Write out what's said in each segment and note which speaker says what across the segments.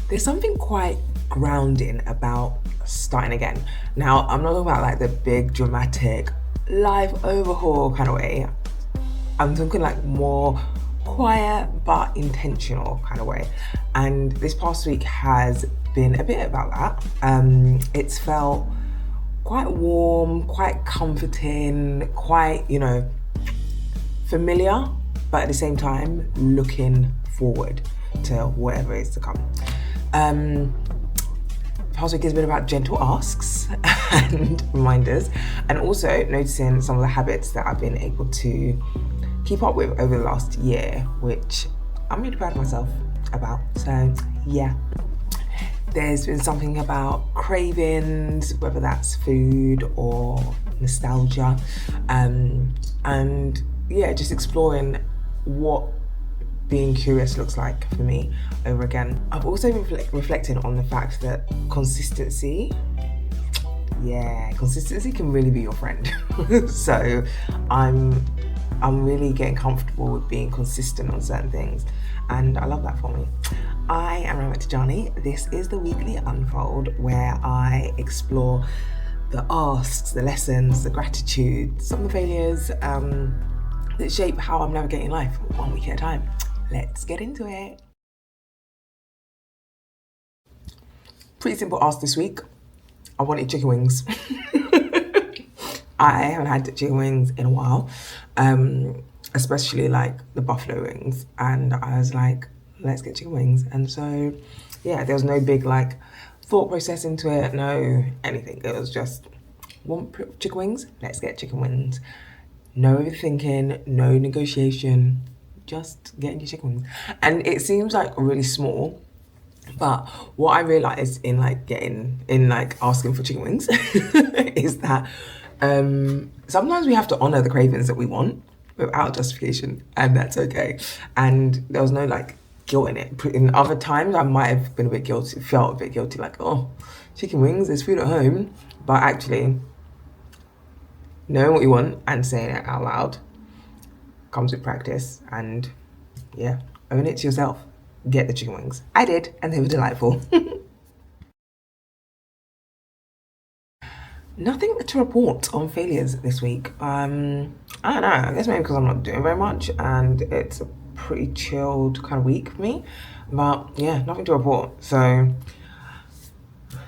Speaker 1: There's something quite grounding about starting again. Now, I'm not talking about like the big dramatic life overhaul kind of way. I'm talking like more quiet but intentional kind of way. And this past week has been a bit about that. It's felt quite warm, quite comforting, quite, familiar, but at the same time, looking forward to whatever is to come. Past week has been about gentle asks and reminders, and also noticing some of the habits that I've been able to keep up with over the last year, which I'm really proud of myself about. So yeah, there's been something about cravings, whether that's food or nostalgia, and yeah, just exploring what being curious looks like for me over again. I've also been reflecting on the fact that consistency can really be your friend. So I'm really getting comfortable with being consistent on certain things, and I love that for me. I am Ramat Tejani. This is the weekly unfold where I explore the asks, the lessons, the gratitude, some of the failures that shape how I'm navigating life one week at a time. Let's get into it. Pretty simple ask this week. I wanted chicken wings. I haven't had chicken wings in a while, especially like the buffalo wings. And I was like, let's get chicken wings. And so, yeah, there was no big like thought process into it, no anything. It was just, want chicken wings? Let's get chicken wings. No overthinking, no negotiation, just getting your chicken wings. And it seems like really small, but what I realized in asking for chicken wings is that sometimes we have to honor the cravings that we want without justification, and that's okay. And there was no like guilt in it. In other times, I might have been felt a bit guilty, like, oh, chicken wings, there's food at home. But actually, knowing what you want and saying it out loud comes with practice, and yeah, own it to yourself. Get the chicken wings. I did, and they were delightful. Nothing to report on failures this week. I don't know, I guess maybe because I'm not doing very much and it's a pretty chilled kind of week for me. But yeah, nothing to report. So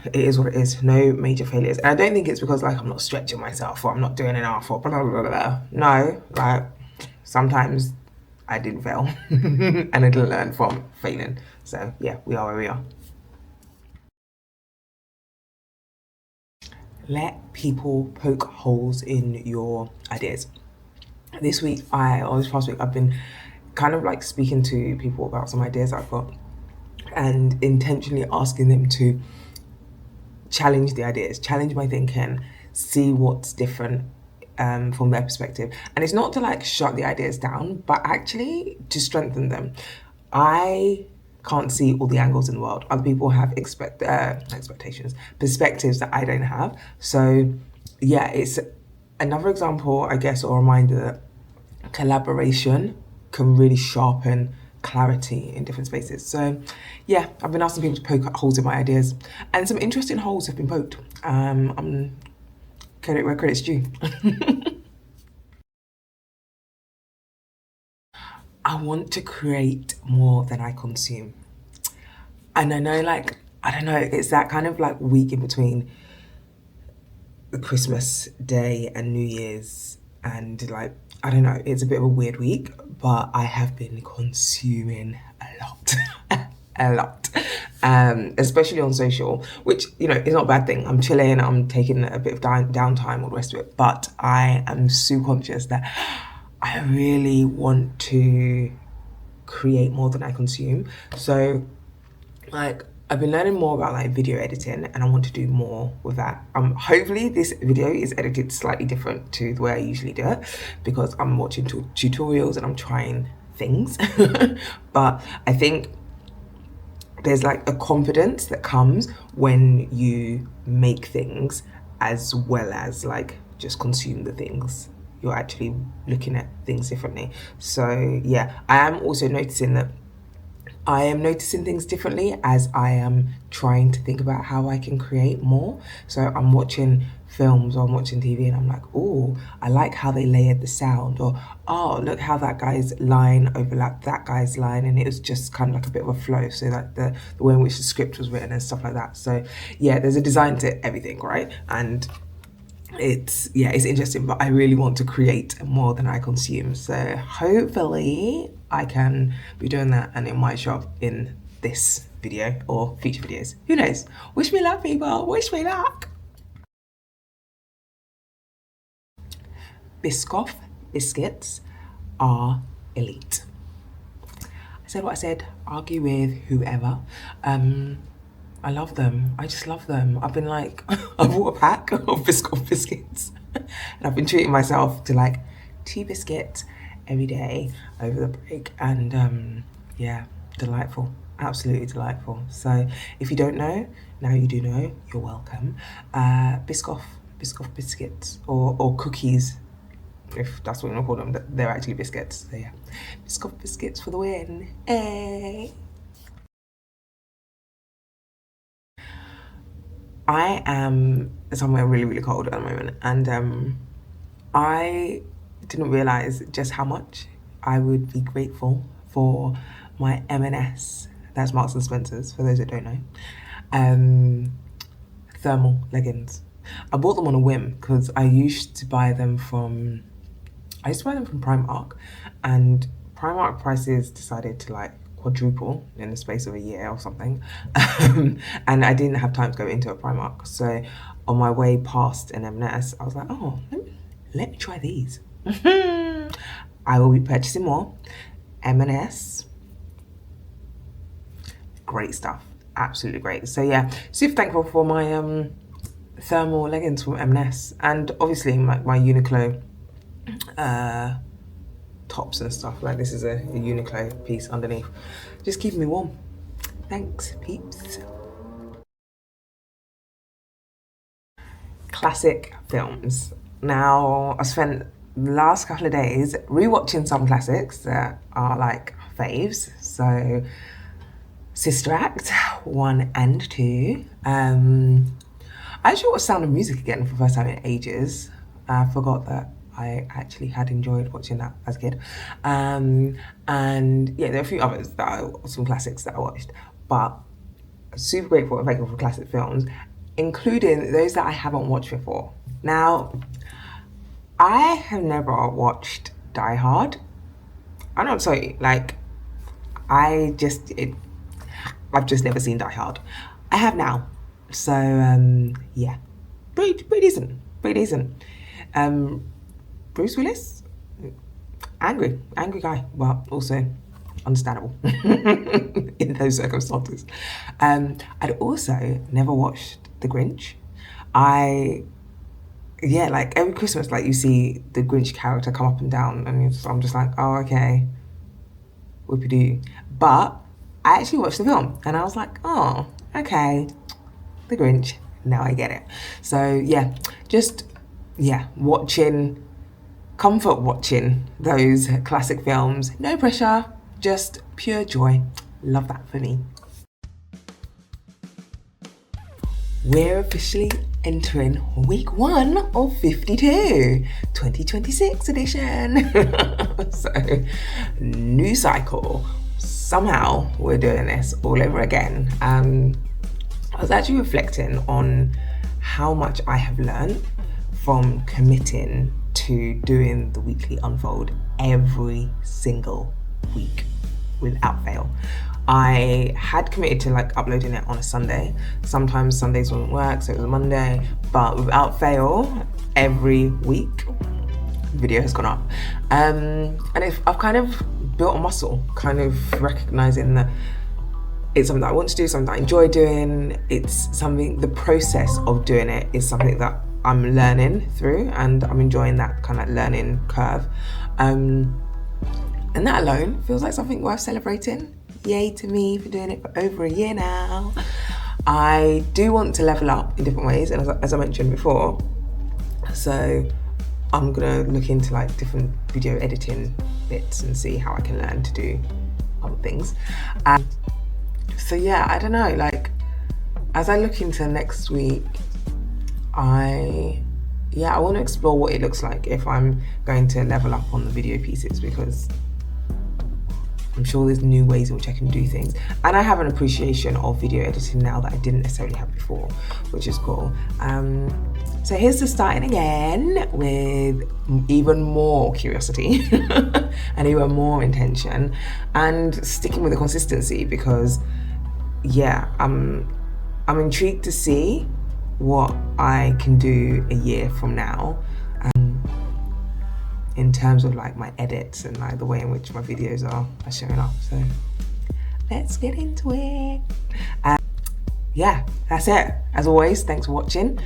Speaker 1: it is what it is. No major failures. And I don't think it's because like I'm not stretching myself or I'm not doing enough or blah blah blah blah. No, like sometimes I didn't fail and I didn't learn from failing. So yeah, we are where we are. Let people poke holes in your ideas. This past week, I've been kind of like speaking to people about some ideas I've got and intentionally asking them to challenge the ideas, challenge my thinking, see what's different from their perspective. And it's not to like shut the ideas down, but actually to strengthen them. I can't see all the angles in the world. Other people have expectations, perspectives that I don't have. So yeah, it's another example, I guess, or reminder that collaboration can really sharpen clarity in different spaces. So yeah, I've been asking people to poke holes in my ideas, and some interesting holes have been poked. I'm credit where credit's due. I want to create more than I consume. And I know, like, I don't know, it's that kind of like week in between the Christmas day and New Year's. And like, I don't know, it's a bit of a weird week, but I have been consuming a lot. A lot. Especially on social, which, is not a bad thing. I'm chilling, I'm taking a bit of downtime, all the rest of it. But I am so conscious that I really want to create more than I consume. So like I've been learning more about like video editing, and I want to do more with that. Hopefully this video is edited slightly different to the way I usually do it, because I'm watching tutorials and I'm trying things. But I think there's like a confidence that comes when you make things as well as like just consume the things. You're actually looking at things differently. So yeah, I am also noticing that I am noticing things differently as I am trying to think about how I can create more. So I'm watching films or I'm watching TV and I'm like, oh, I like how they layered the sound, or oh, look how that guy's line overlapped that guy's line, and it was just kind of like a bit of a flow. So like the way in which the script was written and stuff like that. So yeah, there's a design to everything, right? And it's interesting, but I really want to create more than I consume. So hopefully I can be doing that and it might show up in this video or future videos. Who knows? Wish me luck, people. Wish me luck. Biscoff biscuits are elite. I said what I said, argue with whoever. I love them. I just love them. I've been like, I bought a pack of Biscoff biscuits and I've been treating myself to like 2 biscuits every day over the break. And yeah, delightful, absolutely delightful. So if you don't know, now you do know, you're welcome. Biscoff biscuits or cookies, if that's what you want to call them, they're actually biscuits. So yeah, Biscoff biscuits for the win. Hey. I am somewhere really, really cold at the moment, and I didn't realise just how much I would be grateful for my M&S, that's Marks and Spencer's, for those that don't know, thermal leggings. I bought them on a whim because I used to buy them from Primark, and Primark prices decided to like quadruple in the space of a year or something. And I didn't have time to go into a Primark. So on my way past an M&S, I was like, oh, let me try these. I will be purchasing more. M&S, great stuff, absolutely great. So yeah, super thankful for my thermal leggings from M&S, and obviously my Uniqlo tops and stuff. Like this is a Uniqlo piece underneath, just keeping me warm. Thanks, peeps. Classic films. Now, I spent the last couple of days rewatching some classics that are like faves. So Sister Act 1 and 2. I actually watched Sound of Music again for the first time in ages. I forgot that I actually had enjoyed watching that as a kid. And yeah, there are a few others some classics that I watched, but super grateful and thankful for classic films, including those that I haven't watched before. Now, I have never watched Die Hard. I know, I'm sorry, like, I've just never seen Die Hard. I have now. So, yeah, pretty decent. Bruce Willis, angry guy, but also understandable in those circumstances. I'd also never watched The Grinch. Like every Christmas, like you see the Grinch character come up and down, and I'm just like, oh, okay, whoopie-doo. But I actually watched the film, and I was like, oh, okay, The Grinch, now I get it. So yeah, comfort watching those classic films. No pressure, just pure joy. Love that for me. We're officially entering week 1 of 52, 2026 edition. So, new cycle. Somehow we're doing this all over again. I was actually reflecting on how much I have learned from committing to doing the weekly unfold every single week without fail. I had committed to like uploading it on a Sunday. Sometimes Sundays wouldn't work, so it was a Monday, but without fail, every week, video has gone up. And I've kind of built a muscle, kind of recognizing that it's something that I want to do, something that I enjoy doing. It's something, the process of doing it is something that I'm learning through, and I'm enjoying that kind of learning curve. And that alone feels like something worth celebrating. Yay to me for doing it for over a year now. I do want to level up in different ways, and as I mentioned before, so I'm gonna look into like different video editing bits and see how I can learn to do things. So yeah, I don't know, like as I look into next week, I want to explore what it looks like if I'm going to level up on the video pieces, because I'm sure there's new ways in which I can do things. And I have an appreciation of video editing now that I didn't necessarily have before, which is cool. So here's to starting again with even more curiosity and even more intention, and sticking with the consistency, because yeah, I'm intrigued to see what I can do a year from now, in terms of like my edits and like the way in which my videos are showing up. So let's get into it. Yeah, that's it. As always, thanks for watching.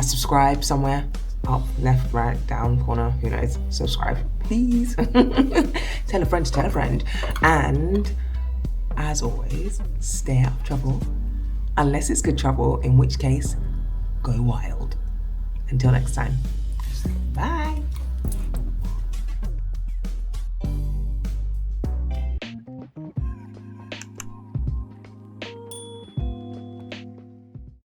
Speaker 1: Subscribe somewhere, up, left, right, down, corner, who knows. Subscribe, please. Tell a friend to tell a friend. And as always, stay out of trouble. Unless it's good trouble, in which case, go wild. Until next time, bye.